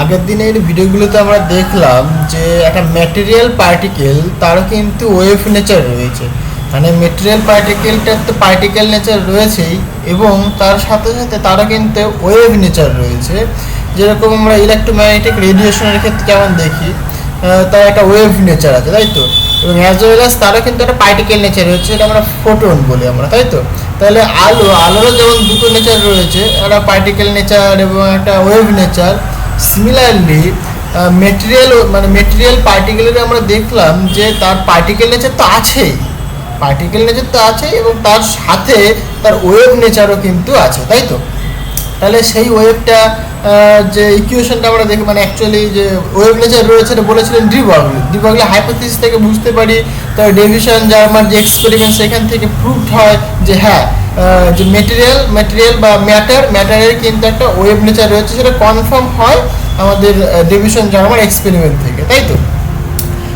আগের দিনের ভিডিওগুলোতে আমরা দেখলাম যে একটা ম্যাটেরিয়াল পার্টিকেল তারও কিন্তু ওয়েভ নেচার রয়েছে। মানে ম্যাটেরিয়াল পার্টিকেলটার তো পার্টিকেল নেচার রয়েছেই এবং তার সাথে সাথে তারও কিন্তু ওয়েভ নেচার রয়েছে। যেরকম আমরা ইলেকট্রোম্যাগনেটিক রেডিয়েশনের ক্ষেত্রে যেমন দেখি তার একটা ওয়েভ নেচার আছে, তাই তো। এবং অ্যাজ ওয়েল অ্যাজ তারও কিন্তু একটা পার্টিকেল নেচার রয়েছে, এটা আমরা ফোটন বলি আমরা, তাই তো। তাহলে আলোরও যেমন দুটো নেচার রয়েছে, একটা পার্টিকেল নেচার এবং একটা ওয়েভ নেচার। সিমিলারলি মেটেরিয়াল পার্টিকেলের আমরা দেখলাম যে তার পার্টিকেল নেচার তো আছেই, এবং তার সাথে তার ওয়েভ নেচারও কিন্তু আছে, তাই তো। তাহলে সেই ওয়েভটা যে ইকুয়েশনটা আমরা দেখি, মানে অ্যাকচুয়ালি যে ওয়েভ নেচার রয়েছে এটা বলেছিলেন ডি ব্রগলি হাইপোথিসিস থেকে বুঝতে পারি। তার ডেভিশন জার্মান যে এক্সপেরিমেন্ট সেখান থেকে প্রুভড হয় যে হ্যাঁ, যে ম্যাটেরিয়াল বা ম্যাটারের কিন্তু একটা ওয়েভ নেচার রয়েছে, সেটা কনফার্ম হয় আমাদের ডেভিশন জার্মান এক্সপেরিমেন্ট থেকে, তাই তো।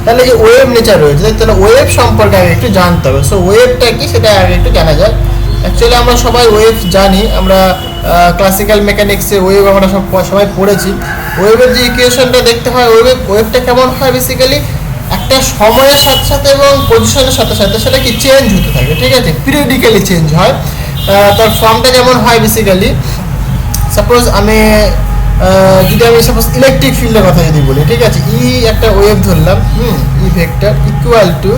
তাহলে যে ওয়েভ নেচার রয়েছে, তাহলে ওয়েভ সম্পর্কে আগে একটু জানতে হবে। সো ওয়েভটা কি সেটা আগে একটু জানা যাক। অ্যাকচুয়ালি আমরা সবাই ওয়েভ জানি, আমরা ক্লাসিক্যাল মেকানিক্সে ওয়েভ আমরা সবাই পড়েছি। ওয়েভের যে ইকুয়েশনটা দেখতে হয়, ওয়েভটা কেমন হয় বেসিক্যালি একটা সময়ের সাথে সাথে এবং পজিশনের সাথে সাথে সেটা কি চেঞ্জ হতে থাকে, ঠিক আছে, পিরিয়ডিক্যালি চেঞ্জ হয়। তার ফর্মটা যেমন হয় বেসিক্যালি, সাপোজ যদি আমি সাপোজ ইলেকট্রিক ফিল্ডের কথা যদি বলি, ঠিক আছে, একটা ওয়েভ ধরলাম, E vector equal to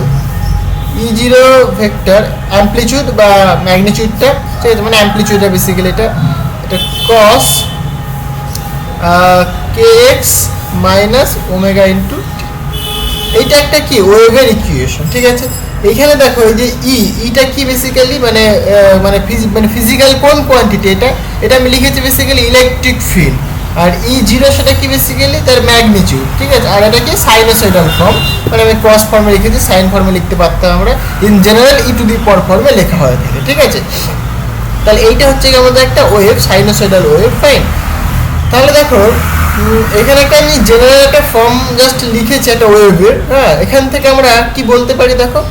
E0 vector amplitude বা ম্যাগনিটিউডটা, ঠিক আছে, মানে অ্যামপ্লিটিউডটা বেসিক্যালি এটা cos kx minus omega into, এইটা একটা কি ওয়েভের ইকুয়েশন, ঠিক আছে। এইখানে দেখো এই যে ইটা কি বেসিক্যালি মানে ফিজিক্যাল কোন কোয়ান্টিটি, এটা আমি লিখেছি বেসিক্যালি ইলেকট্রিক ফিল্ড। আর E0 সেটা কি বেসিক্যালি তার ম্যাগনিটিউড, ঠিক আছে। আর এটা কি সাইনোসয়েডাল ফর্ম, মানে আমি ক্রস ফর্মে লিখেছি, সাইন ফর্মে লিখতে পারতাম আমরা, in general e to the power ফর্মে লেখা হয়ে থাকে, ঠিক আছে। তাহলে এইটা হচ্ছে কি আমাদের একটা ওয়েভ, সাইনোসয়েডাল ওয়েভ, ফাইন। তাহলে দেখো এখানে একটা আমি জেনারেল একটা ফর্ম জাস্ট লিখেছি একটা ওয়েভের, হ্যাঁ। এখান থেকে আমরা কি বলতে পারি দেখো,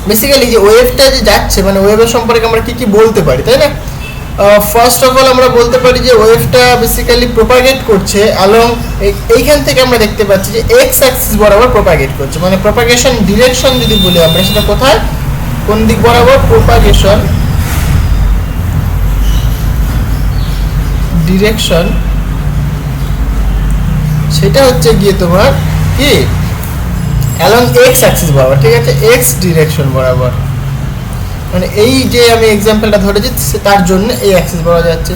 বেসিক্যালি যে ওয়েভটা যে যাচ্ছে মানে ওয়েভের সম্পর্কে আমরা কি বলতে পারি, তাই না। ফার্স্ট অফ অল আমরা বলতে পারি যে ওয়েভটা বেসিক্যালি প্রোপাগেট করছে অ্যালং, এইখান থেকে আমরা দেখতে পাচ্ছি যে এক্স অ্যাক্সিস বরাবর প্রোপাগেট করছে। মানে প্রোপাগেশন ডিরেকশন যদি বলি আমরা, সেটা কোথায়, কোন দিক বরাবর, প্রোপাগেশন ডিরেকশন সেটা হচ্ছে গিয়ে তোমার কি অ্যালং এক্স অ্যাক্সিস বরাবর, ঠিক আছে, এক্স ডিরেকশন বরাবর। মানে এই যে আমি এক্সাম্পলটা ধরেছি তার জন্য এই অ্যাক্সিস বলা যাচ্ছে।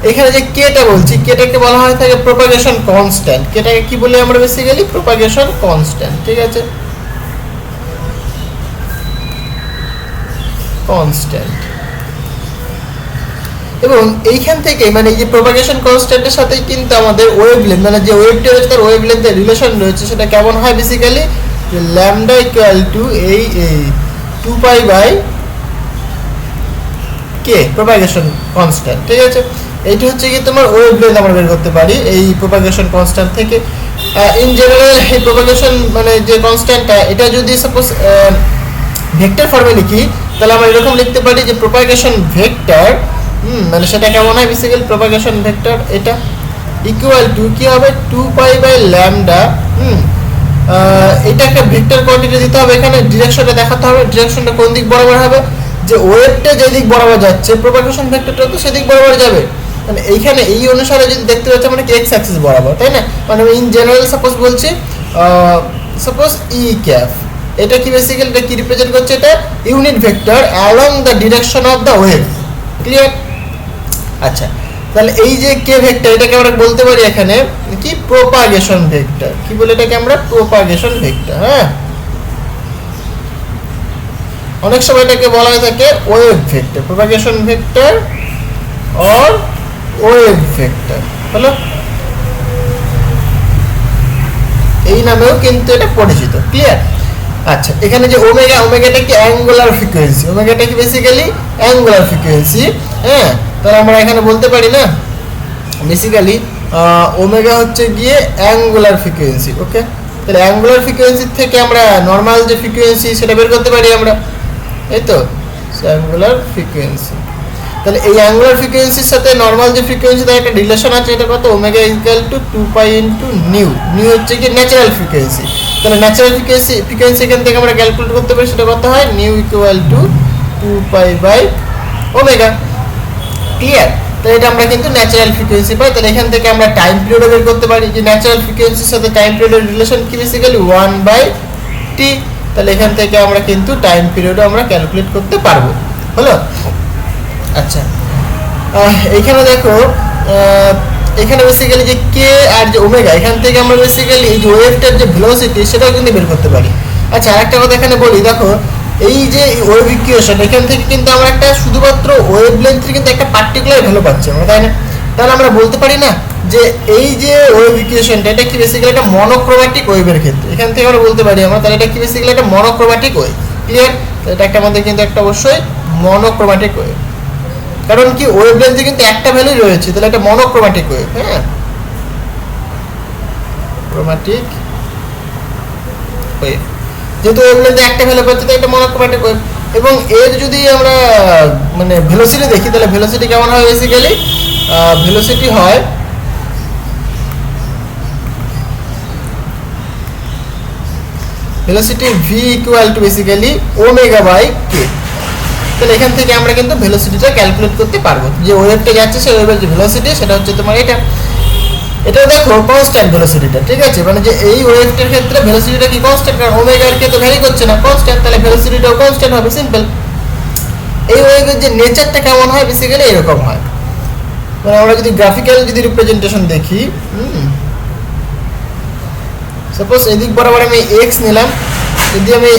এখানে যে কেটা বলছি, কেটাকে বলা হয় থাকে প্রোপাগেশন কনস্ট্যান্ট। কেটাকে কি বলি আমরা বেসিক্যালি প্রোপাগেশন কনস্ট্যান্ট, ঠিক আছে, কনস্ট্যান্ট। এবং এইখান থেকে মানে এই যে প্রোপাগেশন কনস্ট্যান্টের সাথে কিন্তু আমাদের ওয়েভলেন্থ, মানে যে ওয়েভটা রয়েছে তার ওয়েভলেন্থের রিলেশন রয়েছে, সেটা কেমন হয় বেসিক্যালি ল্যামডা ইকুয়াল টু এই 2 বাই কে প্রোপাগেশন কনস্ট্যান্ট, ঠিক আছে। এইটা হচ্ছে কি তোমার ওয়েভলেন্থ আমরা বের করতে পারি এই প্রোপাগেশন কনস্ট্যান্ট থেকে। ইন জেনারেল এই প্রোপাগেশন মানে যে কনস্ট্যান্টটা, এটা যদি সাপোজ ভেক্টর ফর্মে লিখি, তাহলে আমরা এরকম লিখতে পারি যে প্রোপাগেশন ভেক্টর, মানে সেটা কেমন হয় বেসিক্যালি প্রোপাগেশন ভেক্টর এটা ইকুয়াল টু কি হবে 2 বাই ল্যামডা। এটা একটা ভেক্টর কোয়ান্টিটি দিতে হবে, এখানে ডিরেকশনটা দেখাতে হবে, ডিরেকশনটা কোন দিক বরাবর হবে, যে ওয়েভটা যে দিক বরাবর যাচ্ছে প্রোপাগেশন ভেক্টরটা তো সেদিক বরাবর যাবে। মানে এইখানে এই অনুসারে যদি দেখতে পাচ্ছি মানে কি এক্স অ্যাক্সিস বরাবর, তাই না। মানে ইন জেনারেল সাপোজ বলছি সাপোজ ই ক্যাপ, এটা কি বেসিক্যালি এটা কি রিপ্রেজেন্ট করছে, এটা unit vector along the direction of the wave, clear. আচ্ছা, তাহলে এই যে কে ভেক্টর এটাকে আমরা বলতে পারি এখানে কি প্রোপাগেশন ভেক্টর, কি বলে এটাকে আমরা প্রোপাগেশন ভেক্টর, হ্যাঁ। অনেক সময় এটাকে বলা হয়ে থাকে wave vector, propagation vector or wave vector, হলো এই নামেও কিন্তু এটা পরিচিত, ক্লিয়ার। আচ্ছা, এখানে যে ওমেগাটা কি অ্যাঙ্গুলার ফ্রিকোয়েন্সি, ওমেগাটা কি বেসিক্যালি অ্যাঙ্গুলার ফ্রিকোয়েন্সি, হ্যাঁ। তাহলে আমরা এখানে বলতে পারি না বেসিক্যালি ওমেগা হচ্ছে গিয়ে অ্যাঙ্গুলার ফ্রিকোয়েন্সি, ওকে। তাহলে অ্যাঙ্গুলার ফ্রিকোয়েন্সি থেকে আমরা নর্মাল যে ফ্রিকোয়েন্সি সেটা বের করতে পারি আমরা, এই তো অ্যাঙ্গুলার ফ্রিকোয়েন্সি। তাহলে এই অ্যাঙ্গুলার ফ্রিকোয়েন্সির সাথে নর্মাল যে ফ্রিকোয়েন্সি তার একটা রিলেশন আছে, এটা কত omega equal to 2 pi into nu. Nu হচ্ছে কি ন্যাচারাল ফ্রিকোয়েন্সি। তাহলে ন্যাচারাল ফ্রিকোয়েন্সি এখান থেকে আমরা ক্যালকুলেট করতে পারি, সেটা কত হয় nu equal to 2 pi by omega. Clear? তাহলে এটা আমরা কিন্তু ন্যাচারাল ফ্রিকোয়েন্সি পাই। তাহলে এখান থেকে আমরা টাইম পিরিয়ড বের করতে পারি যে ন্যাচারাল ফ্রিকোয়েন্সির সাথে টাইম পিরিয়ডের রিলেশন কি বেসিক্যালি 1/t। তাহলে এখান থেকে আমরা কিন্তু টাইম পিরিয়ডও আমরা ক্যালকুলেট করতে পারবো। হলো? আচ্ছা, এইখানে দেখো এখানে বেসিক্যালি যে কে আর যে ওমেগা, এখান থেকে আমরা বেসিক্যালি এই যে ওয়েভটার যে ভেলোসিটি সেটাও কিন্তু বের করতে পারি। আচ্ছা, আরেকটা কথা এখানে বলি, দেখো এই যে ওয়েভ ইকুয়েশন এখান থেকে কিন্তু আমরা একটা শুধুমাত্র ওয়েভ লেন্থের কিন্তু একটা পার্টিকুলার ভ্যালু পাচ্ছি আমরা, তাই না? তাহলে আমরা বলতে পারি না যে এই যে ওয়েভ ইকুয়েশনটা এটা কি বেসিক্যালি একটা মনোক্রোম্যাটিক ওয়েভের ক্ষেত্রে, এখান থেকে আমরা বলতে পারি আমরা তাহলে এটা কি বেসিক্যালি একটা মনোক্রোম্যাটিক ওয়েভ। ক্লিয়ার? এটা একটা আমাদের কিন্তু একটা অবশ্যই মনোক্রোম্যাটিক ওয়েভ, কারণ কি ওয়েভ লেন্থে কিন্তু একটা ভ্যালুই রয়েছে, তাহলে একটা মনোক্রোম্যাটিক ওয়েভ। হ্যাঁ, ক্রোম্যাটিক ওয়েভ, যেহেতু ওয়েভ লেন্থে একটা ভ্যালু পাচ্ছি তাই এটা মনোক্রোম্যাটিক ওয়েভ। এবং এর যদি আমরা মানে ভেলোসিটি দেখি, তাহলে ভেলোসিটি কেমন হয় বেসিক্যালি? ভেলোসিটি হয় velocity v equal to basically omega by k. তাহলে এখান থেকে আমরা কিন্তু ভেলোসিটিটা ক্যালকুলেট করতে পারবো, যে ওয়েভটা যাচ্ছে সেই ওয়েভের যে ভেলোসিটি সেটা হচ্ছে তোমার এটা। এটা দেখো কনস্ট্যান্ট ভেলোসিটিটা, ঠিক আছে? মানে যে এই ওয়েভটার ক্ষেত্রে ভেলোসিটিটা কি কনস্ট্যান্ট, কারণ ওমেগার কে তো ভ্যারি করছে না, কনস্ট্যান্ট, তাহলে ভেলোসিটিটাও কনস্ট্যান্ট হবে, সিম্পল। এই ওয়েভের যে নেচারটা কেমন হয় বেসিক্যালি এরকম হয়। মানে আমরা যদি গ্রাফিক্যাল যদি রিপ্রেজেন্টেশন দেখি, সাপোজ এদিক বরাবর আমি এক্স নিলাম, যদি আমি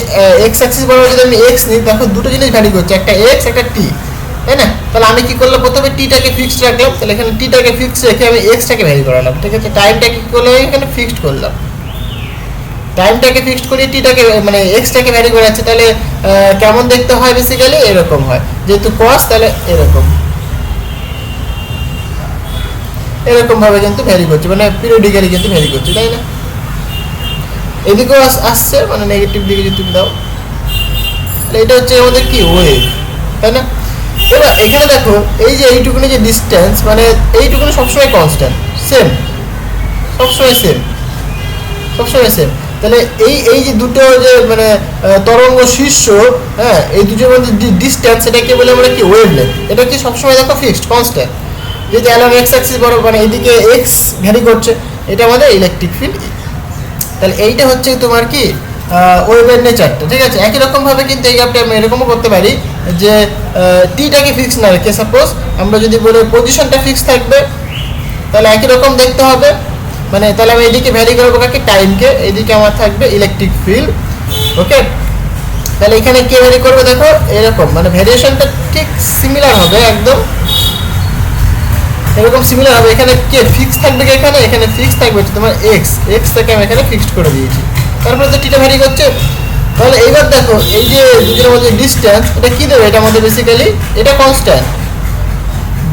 এক্স অ্যাক্সিস বরাবর যদি আমি এক্স নিই, তখন দুটো জিনিস ভ্যারি করছে, একটা এক্স একটা টি, তাই না? তাহলে আমি কি করলাম, প্রথমে টিটাকে ফিক্সড রাখলাম, তাহলে এখানে টিটাকে ফিক্সড রেখে আমি এক্সটাকে ভ্যারি করালাম, ঠিক আছে? টাইমটাকে কি করলাম, এখানে ফিক্সড করলাম, টাইমটাকে ফিক্সড করে টিটাকে মানে এক্সটাকে ভ্যারি করাচ্ছে, তাহলে কেমন দেখতে হয় বেসিক্যালি এরকম হয়, যেহেতু কস তাহলে এরকম এরকম ভাবে কিন্তু ভ্যারি করছে, মানে পিরিয়ডিক্যালি কিন্তু ভ্যারি করছে, তাই না? এদিকেও আসছে, মানে নেগেটিভ দিকে যদি তুমি দাও, এটা হচ্ছে আমাদের কি ওয়েভ, তাই না? এবার এখানে দেখো এই যে এইটুকুনি যে ডিস্টেন্স, মানে এইটুকুনি সবসময় কনস্ট্যান্ট, সেম, সবসময় সেম, সবসময় সেম। তাহলে এই এই যে দুটো যে মানে তরঙ্গ শীর্ষ, হ্যাঁ, এই দুটোর মধ্যে ডিস্টেন্স, এটাকে বলে আমরা কি ওয়েভ লেন্থ। এটা কি সবসময় দেখো ফিক্সড কনস্ট্যান্ট, যেহেতু অ্যালং এক্স অ্যাক্সিস বরাবর মানে এইদিকে এক্স ভ্যারি করছে, এটা আমাদের ইলেকট্রিক ফিল্ড। তাহলে এইটা হচ্ছে তোমার কি ওয়েভের নেচারটা, ঠিক আছে? একই রকমভাবে কিন্তু এই গ্যাপটা আমরা এরকমও করতে পারি যে টিটাকে ফিক্স না রেখে সাপোজ আমরা যদি বলি পজিশনটা ফিক্স থাকবে, তাহলে একই রকম দেখতে হবে। মানে তাহলে আমি এইদিকে ভ্যারি করবো কাকে, টাইমকে, এইদিকে আমার থাকবে ইলেকট্রিক ফিল্ড। ওকে, তাহলে এখানে কে ভ্যারি করবে দেখো এরকম, মানে ভ্যারিয়েশনটা ঠিক সিমিলার হবে, একদম এরকম সিমিলার হবে। এখানে কে ফিক্স থাকবে, এখানে এখানে ফিক্স থাকবে তোমার এক্স, এক্সটাকে আমি এখানে ফিক্সড করে দিয়েছি, তারপরে তো টিটা ভ্যারি করছে। তাহলে এইবার দেখো এই যে দুজনের মধ্যে ডিস্টেন্স, এটা কি দেবে, এটা আমাদের বেসিক্যালি এটা কনস্ট্যান্ট,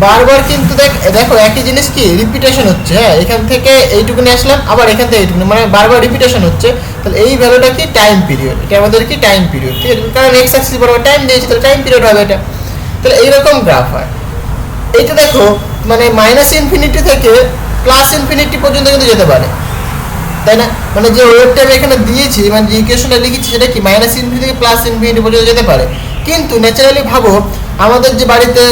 বারবার কিন্তু দেখো একই জিনিস কি রিপিটেশন হচ্ছে। হ্যাঁ, এখান থেকে এইটুকুনি আসলাম, আবার এখান থেকে এইটুকুনি, মানে বারবার রিপিটেশন হচ্ছে। তাহলে এই ভ্যালুটা কি টাইম পিরিয়ড, এটা আমাদের কি টাইম পিরিয়ড, ঠিক আছে? কারণ এক্স অ্যাক্সিস বরাবর টাইম দিয়েছি, তাহলে টাইম পিরিয়ড হবে এটা। তাহলে এইরকম গ্রাফ হয়। এইটা দেখো মানে মাইনাস ইনফিনিটি থেকে প্লাস ইনফিনিটি পর্যন্ত কিন্তু যেতে পারে, তাই না? মানে যে ওয়েভটা আমি এখানে দিয়েছি, মানে যে ইকুয়েশনটা লিখেছি সেটা কি মাইনাস ইনফিনিটি থেকে প্লাস ইনফিনিটি পর্যন্ত যেতে পারে। কিন্তু ন্যাচারালি ভাবো আমাদের যে বাড়িতে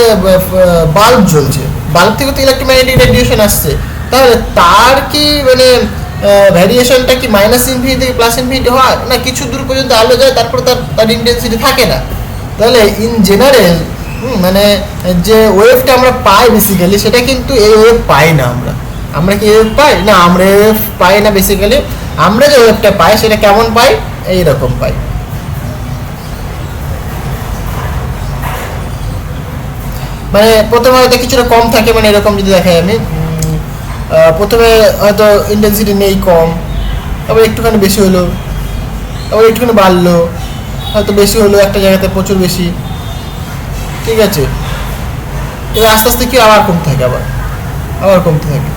বাল্ব জ্বলছে, বাল্ব থেকে তো ইলেকট্রোম্যাগনেটিক রেডিয়েশন আসছে, তাহলে তার কি মানে ভ্যারিয়েশনটা কি মাইনাস ইনফিনিটি থেকে প্লাস ইনফিনিটি হয় না, কিছু দূর পর্যন্ত আলো যায়, তারপর তার ইন্টেন্সিটি থাকে না। তাহলে ইন জেনারেল মানে যে ওয়েভটা আমরা পাই বেসিক্যালি, সেটা কিন্তু এই ওয়েভ পাই না আমরা। আমরা কি ওয়েভ পাই না, আমরা ওয়েভ পাই না বেসিক্যালি। আমরা যে ওয়েভটা পাই সেটা কেমন পাই, এইরকম পাই। মানে প্রথমে হয়তো কিছুটা কম থাকে, মানে এরকম যদি দেখাই আমি, প্রথমে হয়তো ইন্টেন্সিটি নেই, কম, আবার একটুখানি বেশি হলো, আবার একটুখানি বাড়লো, হয়তো বেশি হলো একটা জায়গাতে প্রচুর বেশি, ঠিক আছে? এবার আস্তে আস্তে কি আবার কমতে থাকে, আবার কমতে থাকে,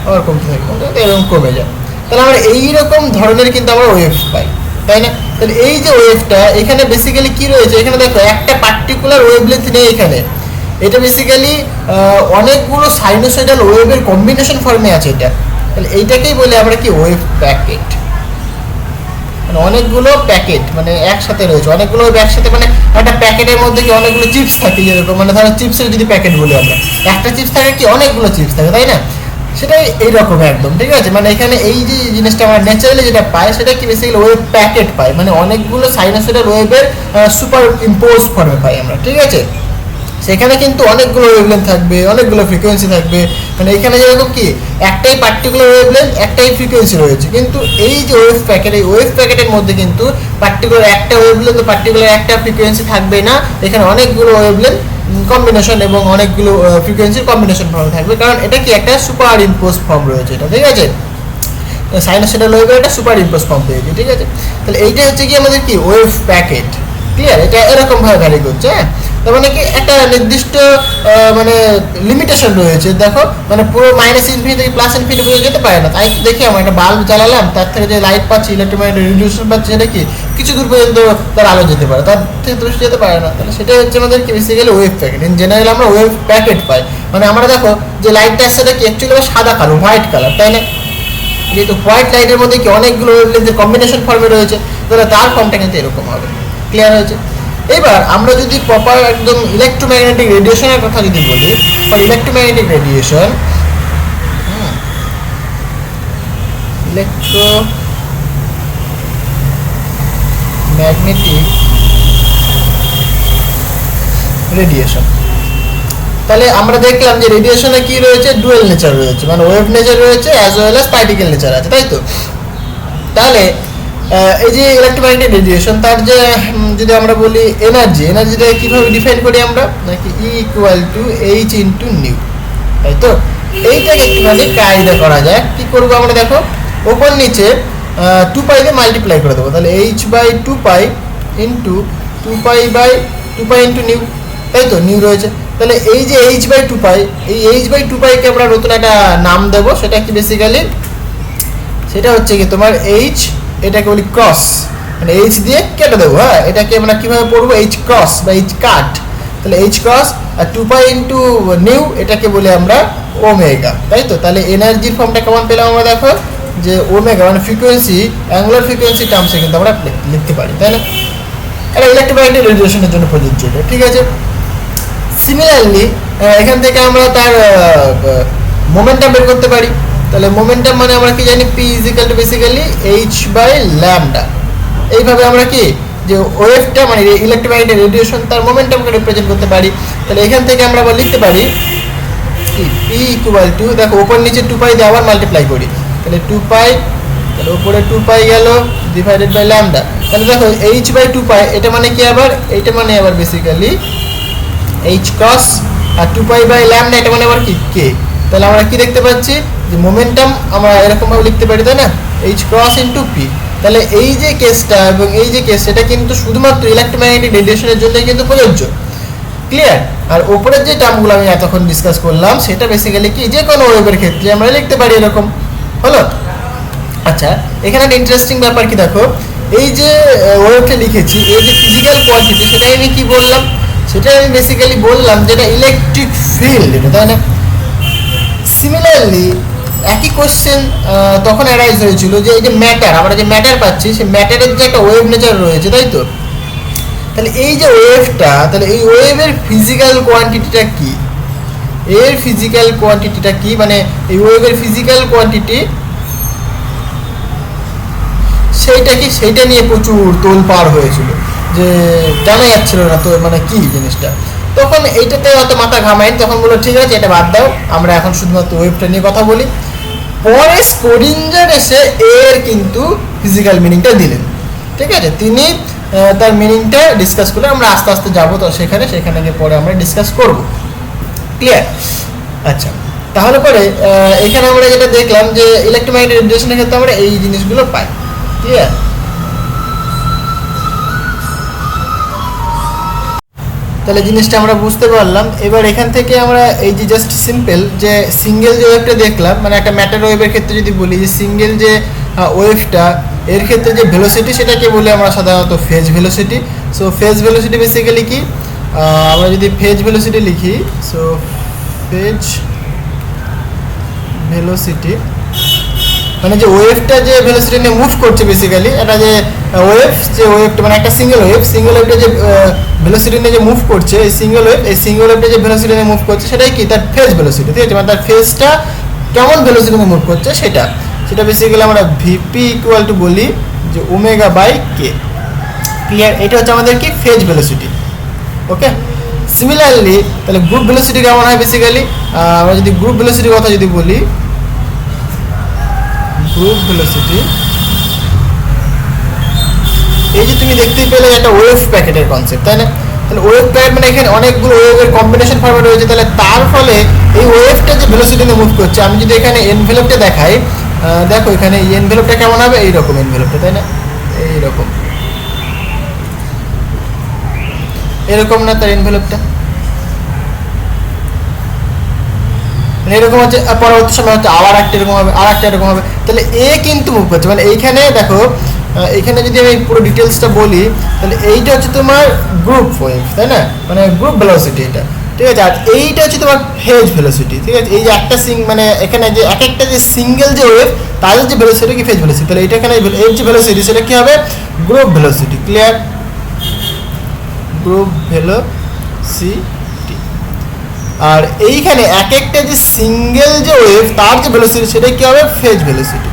আবার কমতে থাকে, এরকম কমে যায়। তাহলে আমরা এইরকম ধরনের কিন্তু আমরা ওয়েভ পাই, তাই না? তাহলে এই যে ওয়েভটা এখানে বেসিক্যালি কি রয়েছে, এখানে দেখো একটা পার্টিকুলার ওয়েভ লেন্থ নেই এখানে, এটা বেসিক্যালি অনেকগুলো সাইনোসয়েডাল ওয়েভের কম্বিনেশন ফর্মে আছে এটা। তাহলে এইটাকেই বলে আমরা কি ওয়েভ প্যাকেট, মানে অনেকগুলো প্যাকেট মানে একসাথে রয়েছে, অনেকগুলো ওয়েভ একসাথে, মানে একটা প্যাকেটের মধ্যে কি অনেকগুলো চিপস থাকে যেরকম, মানে ধরো চিপসের যদি প্যাকেট বলি আমরা, একটা চিপস থাকে কি অনেকগুলো চিপস থাকে, তাই না? সেটাই এইরকম একদম, ঠিক আছে। মানে এখানে এই যে জিনিসটা আমরা ন্যাচারালি যেটা পাই সেটা কি বেসিক্যালি ওয়েভ প্যাকেট পাই, মানে অনেকগুলো সাইনোসয়েডাল ওয়েভের সুপার ইম্পোজ ফর্মে পাই আমরা, ঠিক আছে। সেখানে কিন্তু অনেকগুলো ওয়েভলেন্থ থাকবে, অনেকগুলো ফ্রিকোয়েন্সি থাকবে, মানে এখানে যেরকম কি একটাই পার্টিকুলার ওয়েভলেন্থ একটাই ফ্রিকোয়েন্সি রয়েছে, কিন্তু এই যে ওয়েভ প্যাকেট, এই ওয়েভ প্যাকেটের মধ্যে কিন্তু পার্টিকুলার একটা ওয়েভলেন্থ, পার্টিকুলার একটা ফ্রিকোয়েন্সি থাকবে না, এখানে অনেকগুলো ওয়েভলেন্থ কম্বিনেশন এবং অনেকগুলো ফ্রিকোয়েন্সির কম্বিনেশন ফর্ম থাকবে, কারণ এটা কি একটা সুপার ইম্পোজ ফর্ম রয়েছে এটা, ঠিক আছে। সাইনোসয়েডাল ওয়েভের একটা সুপার ইম্পোজ ফর্ম পেয়েছি, ঠিক আছে। তাহলে এইটা হচ্ছে কি আমাদের কি ওয়েভ প্যাকেট, ক্লিয়ার। এটা এরকম ভাবে ভ্যারি করছে, হ্যাঁ। তার মানে কি একটা নির্দিষ্ট মানে লিমিটেশন রয়েছে, দেখো মানে পুরো -ইনফিনিটি থেকে +ইনফিনিটি পর্যন্ত যেতে পারে না। তাই দেখি আমরা একটা বাল্ব জ্বালালাম, তার থেকে যে লাইট পাচ্ছি, ইলেকট্রোম্যাগনেটিক রেডিয়েশন পাচ্ছি, সেটা কি কিছু দূর পর্যন্ত তার আলো যেতে পারে, তার থেকে দূর যেতে পারে না। তাহলে সেটা হচ্ছে আমাদের কি basically wave packet. In general আমরা ওয়েভ প্যাকেট পাই, মানে আমরা দেখো যে লাইটটা আসছে কি অ্যাকচুয়ালি সাদা কালো, হোয়াইট কালার, তাই না? যেহেতু হোয়াইট লাইটের মধ্যে কি অনেকগুলো ওয়েভলেন্থের কম্বিনেশন ফর্মে রয়েছে, তাহলে তার ফর্মটা কিন্তু এরকম হবে, ক্লিয়ার হয়েছে। এবার আমরা যদি প্রপার একদম ইলেকট্রোম্যাগনেটিক রেডিয়েশনের কথা যদি বলি, ইলেকট্রোম্যাগনেটিক রেডিয়েশন, ইলেকট্রোম্যাগনেটিক রেডিয়েশন, তাহলে আমরা দেখলাম যে রেডিয়েশনে কি রয়েছে, ডুয়েল নেচার রয়েছে, মানে ওয়েভ নেচার রয়েছে as well as particle nature আছে, তাই তো। তাহলে এই যে ইলেকট্রোম্যাগনেটিক রেডিয়েশন, তার যে যদি আমরা বলি এনার্জিটা কীভাবে ডিফাইন করি আমরা, নাকি E=H*ν, তাই তো। এইটাকে একটুখানি কায়দা করা যায়, কী করবো আমরা, দেখো ওপর নিচে 2π দিয়ে মাল্টিপ্লাই করে দেবো, তাহলে H/2π ইন্টু 2π ইন্টু নিউ, তাই তো, নিউ রয়েছে। তাহলে এই যে H/2π, এই H/2π-কে আমরা নতুন একটা নাম দেবো, সেটা কি বেসিক্যালি সেটা হচ্ছে কি তোমার H, এটাকে বলি ক্রস, মানে H দিয়ে কেটে দেবো, হ্যাঁ। এটাকে আমরা কীভাবে পড়বো, H ক্রস বা H কাট, তাহলে H ক্রস আর 2π ইন্টু নিউ, এটাকে বলি আমরা ওমেগা, তাই তো। তাহলে এনার্জির ফর্মটা কেমন পেলাম আমরা, দেখো যে ওমেগা মানে ফ্রিকোয়েন্সি, অ্যাঙ্গুলার ফ্রিকোয়েন্সি টার্মসে কিন্তু আমরা লিখতে পারি, তাই না। এটা ইলেকট্রোম্যাগনেটিক রেডিয়েশনের জন্য প্রযোজ্য, ঠিক আছে। সিমিলারলি এখান থেকে আমরা তার মোমেন্টাম বের করতে পারি, তাহলে মোমেন্টাম মানে আমরা কি জানি, P= বেসিক্যালি H/λ। এইভাবে আমরা কি যে ওয়েভটা মানে ইলেকট্রোম্যাগনেটিক রেডিয়েশন তার মোমেন্টামকে রিপ্রেজেন্ট করতে পারি। তাহলে এখান থেকে আমরা আবার লিখতে পারি P= দেখো ওপর নিচে 2π দিয়ে আবার মাল্টিপ্লাই করি, তাহলে 2π, তাহলে উপরে 2π গেল ডিভাইডেড বাই ল্যামডা। তাহলে দেখো H/2π এটা মানে কি, আবার এইটা মানে আবার বেসিক্যালি H ক্রস, আর 2π/λ এটা মানে আবার কি কে। তাহলে আমরা কি দেখতে পাচ্ছি যে মোমেন্টাম আমরা এরকমভাবে লিখতে পারি, তাই না, H ক্রস ইন্টু পি। তাহলে এই যে কেসটা এবং এই যে কেস, এটা কিন্তু শুধুমাত্র ইলেকট্রোম্যাগনেটিক রেডিয়েশনের জন্য কিন্তু প্রযোজ্য, ক্লিয়ার। আর ওপরের যে টার্মগুলো আমি এতক্ষণ ডিসকাস করলাম, সেটা বেসিক্যালি কি যে কোনো ওয়েভের ক্ষেত্রে আমরা লিখতে পারি এরকম, হলো। আচ্ছা, এখানে একটা ইন্টারেস্টিং ব্যাপার কি, দেখো এই যে ওয়েভটা লিখেছি, এই যে ফিজিক্যাল কোয়ান্টিটি, সেটাই আমি কি বললাম, সেটা আমি বেসিক্যালি বললাম যেটা ইলেকট্রিক ফিল্ড, এটা, তাই না। সিমিলারলি একই কোশ্চেন তখন অ্যারাইজ হয়েছিল যে এই যে ম্যাটার, আমরা যে ম্যাটার পাচ্ছি, সেই ম্যাটারের যে একটা ওয়েভ নেচার রয়েছে, তাই তো। তাহলে এই যে ওয়েভটা, তাহলে এই ওয়েভের ফিজিক্যাল কোয়ান্টিটিটা কি, এর ফিজিক্যাল কোয়ান্টিটিটা কি, মানে এই ওয়েভের ফিজিক্যাল কোয়ান্টিটি সেইটা কি, সেইটা নিয়ে প্রচুর তোলপাড় হয়েছিল, যে জানা যাচ্ছিল না তো মানে কি জিনিসটা। তখন এইটাতে অত মাথা ঘামাই, তখন বললো ঠিক আছে এটা বাদ দাও, আমরা এখন শুধুমাত্র ওয়েভটা নিয়ে কথা বলি। পরে স্ক্রোডিঞ্জার এসে এর কিন্তু ফিজিক্যাল মিনিংটা দিলেন, ঠিক আছে। তিনি তার মিনিংটা ডিসকাস করলে আমরা আস্তে আস্তে যাবো, তো সেখানে গিয়ে পরে আমরা ডিসকাস করব, ক্লিয়ার। আচ্ছা, তাহলে পরে এখানে আমরা যেটা দেখলাম যে ইলেকট্রোম্যাগনেটিক রেডিয়েশনের ক্ষেত্রে আমরা এই জিনিসগুলো পাই, ক্লিয়ার। তাহলে জিনিসটা আমরা বুঝতে পারলাম। এবার এখান থেকে আমরা এই যে জাস্ট সিম্পল যে সিঙ্গেল যে ওয়েভটা দেখলাম, মানে একটা ম্যাটার ওয়েভের ক্ষেত্রে যদি বলি যে সিঙ্গেল যে ওয়েভটা, এর ক্ষেত্রে যে ভেলোসিটি সেটাকে বলি আমরা সাধারণত phase velocity. So phase velocity basically কি, আমরা যদি ফেজ ভেলোসিটি লিখি, সো ফেজ ভেলোসিটি মানে যে ওয়েভটা যে ভেলোসিটি নিয়ে মুভ করছে বেসিক্যালি, এটা যে ওয়েভটা মানে একটা সিঙ্গেল ওয়েভটা যে ভেলোসিটি নিয়ে যে মুভ করছে, এই সিঙ্গেল ওয়েভটা যে ভেলোসিটি নিয়ে মুভ করছে সেটাই কি তার ফেজ ভেলোসিটি, ঠিক আছে? মানে তার ফেজটা কেমন ভেলোসিটি নিয়ে মুভ করছে সেটা বেসিক্যালি আমরা ভিপি ইকুয়াল টু বলি যে ওমেগা বাই কে। ক্লিয়ার? এটা হচ্ছে আমাদের কি ফেজ ভেলোসিটি। ওকে, সিমিলারলি তাহলে গ্রুপ ভেলোসিটি কেমন হয় বেসিক্যালি? আমরা যদি গ্রুপ ভেলোসিটির কথা যদি বলি, গ্রুপ ভেলোসিটি এই যে তুমি দেখতেই পেলে একটা ওয়েভ প্যাকেটের কনসেপ্ট, তাই না? তাহলে ওয়েভ প্যাকেট মানে এখানে অনেকগুলো ওয়েভের কম্বিনেশন ফর্মে রয়েছে, তাহলে তার ফলে এই ওয়েভটা যে ভেলোসিটি নিয়ে মুভ করছে, আমি যদি এখানে এনভেলপটা দেখাই, দেখো এখানে এই এনভেলপটা কেমন হবে, এইরকম এনভেলপটা, তাই না? এইরকম এরকম না তার এনভেলপটা এরকম হচ্ছে, পরবর্তী সময় হচ্ছে আবার একটা এরকম হবে, আর একটা এরকম হবে। তাহলে এ কিন্তু মুভ করছে, মানে এইখানে দেখো, এইখানে যদি আমি পুরো ডিটেলসটা বলি, তাহলে এইটা হচ্ছে তোমার গ্রুপ ওয়েভ, তাই না? মানে গ্রুপ ভেলোসিটি এটা, ঠিক আছে? আর এইটা হচ্ছে তোমার ফেজ ভেলোসিটি, ঠিক আছে? এই যে একটা মানে এখানে যে এক একটা যে সিঙ্গেল যে ওয়েভ তাদের যে ভেলোসিটি কি ফেজ ভেলোসিটি, তাহলে এটা এখানে এর যে ভেলোসিটি সেটা কি হবে? Group velocity. Clear? Group velocity. আর এইখানে এক একটা যে সিঙ্গেল যে ওয়েভ তার যে ভেলোসিটি সেটা কি হবে? Phase velocity.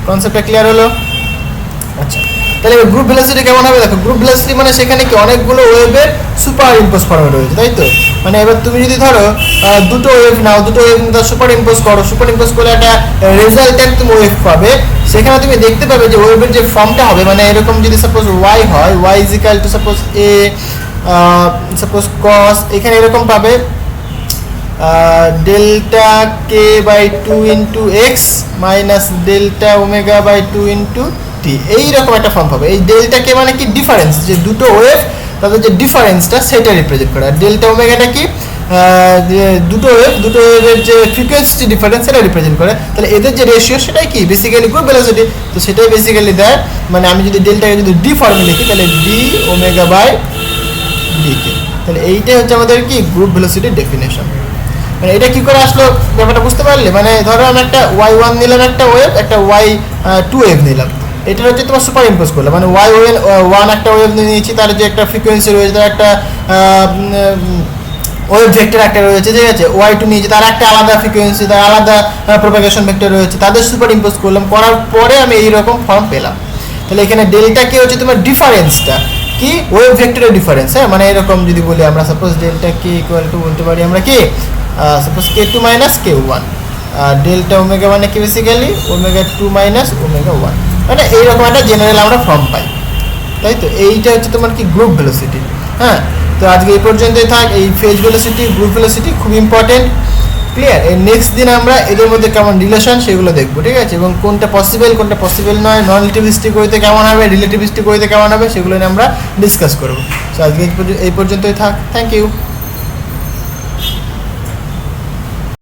কনসেপ্টটা ক্লিয়ার হলো? আচ্ছা, তাহলে গ্রুপ ভেলোসিটি কেমন হবে? দেখো, গ্রুপ ভেলোসিটি মানে সেখানে কি অনেকগুলো ওয়েভের সুপার ইম্পোজ ফর্মে রয়েছে, তাই তো? মানে এবার তুমি যদি ধরো দুটো ওয়েভ নাও, দুটো ওয়েভ সুপার ইম্পোজ করলে একটা রেজাল্টেন্ট তুমি ওয়েভ পাবে। সেখানে তুমি দেখতে পাবে যে ওয়েভের যে ফর্মটা হবে, মানে এরকম যদি সাপোজ ওয়াই হয়, y is equal to suppose a suppose cos, এখানে এরকম পাবে delta k by 2 into x minus delta omega by 2 into t, এইরকম একটা ফর্ম পাবে। এই ডেল্টা কে মানে কি? ডিফারেন্স, যে দুটো ওয়েভ তাদের যে ডিফারেন্সটা সেটা রিপ্রেজেন্ট করে। আর ডেল্টা ওমেগাটা কি? যে দুটো ওয়েভের যে ফ্রিকোয়েন্সি ডিফারেন্স সেটা রিপ্রেজেন্ট করে। তাহলে এদের যে রেশিও সেটাই কি? Basically group velocity. তো সেটাই বেসিক্যালি দেয়, মানে আমি যদি ডেল্টাকে যদি ডি ফর্মে লিখি, তাহলে ডি ওমেগা বাই ডি কে। তাহলে এইটাই হচ্ছে আমাদের কি গ্রুপ ভেলোসিটির ডেফিনেশন। মানে এটা কি করে আসলো ব্যাপারটা বুঝতে পারলে? মানে ধরো আমি একটা y1 নিলাম, একটা ওয়েভ, একটা y2 ওয়েভ নিলাম, এটা হচ্ছে তোমার সুপার ইম্পোজ করলাম, মানে y1 একটা ওয়েভ নিয়েছি, তার যে একটা ফ্রিকোয়েন্সি রয়েছে, তার একটা ওয়েভ ভেক্টর একটা রয়েছে, ঠিক আছে? y2 নিয়েছি, তার একটা আলাদা ফ্রিকোয়েন্সি, তার আলাদা প্রোপাগেশন ভেক্টর রয়েছে, তাদের সুপার ইম্পোজ করলাম, করার পরে আমি এইরকম ফর্ম পেলাম। তাহলে এখানে ডেল্টা কে হচ্ছে তোমার ডিফারেন্সটা কি? ওয়েভ ভেক্টরের ডিফারেন্স। হ্যাঁ, মানে এরকম যদি বলি আমরা, suppose delta K equal to বলতে পারি আমরা কি suppose k2 minus k1, delta omega মানে কি? বেসিক্যালি ওমেগা 2 মাইনাস ওমেগা 1, মানে এইরকম একটা জেনারেল আমরা ফর্ম পাই, তাই তো? এইটা হচ্ছে তোমার কি গ্রুপ ভেলোসিটি। হ্যাঁ, তো আজকে এই পর্যন্তই থাক। এই ফেজ ভেলোসিটি, গ্রুপ ভেলোসিটি খুব ইম্পর্টেন্ট। ক্লিয়ার? এই নেক্সট দিন আমরা এদের মধ্যে কেমন রিলেশন সেগুলো দেখবো, ঠিক আছে? এবং কোনটা পসিবল নয়, নন রিলেটিভিস্টিক ওয়েতে কেমন হবে, রিলেটিভিস্টিক ওয়েতে কেমন হবে, সেগুলো নিয়ে আমরা ডিসকাস করবো। তো আজকে এই পর্যন্তই থাক। Thank you.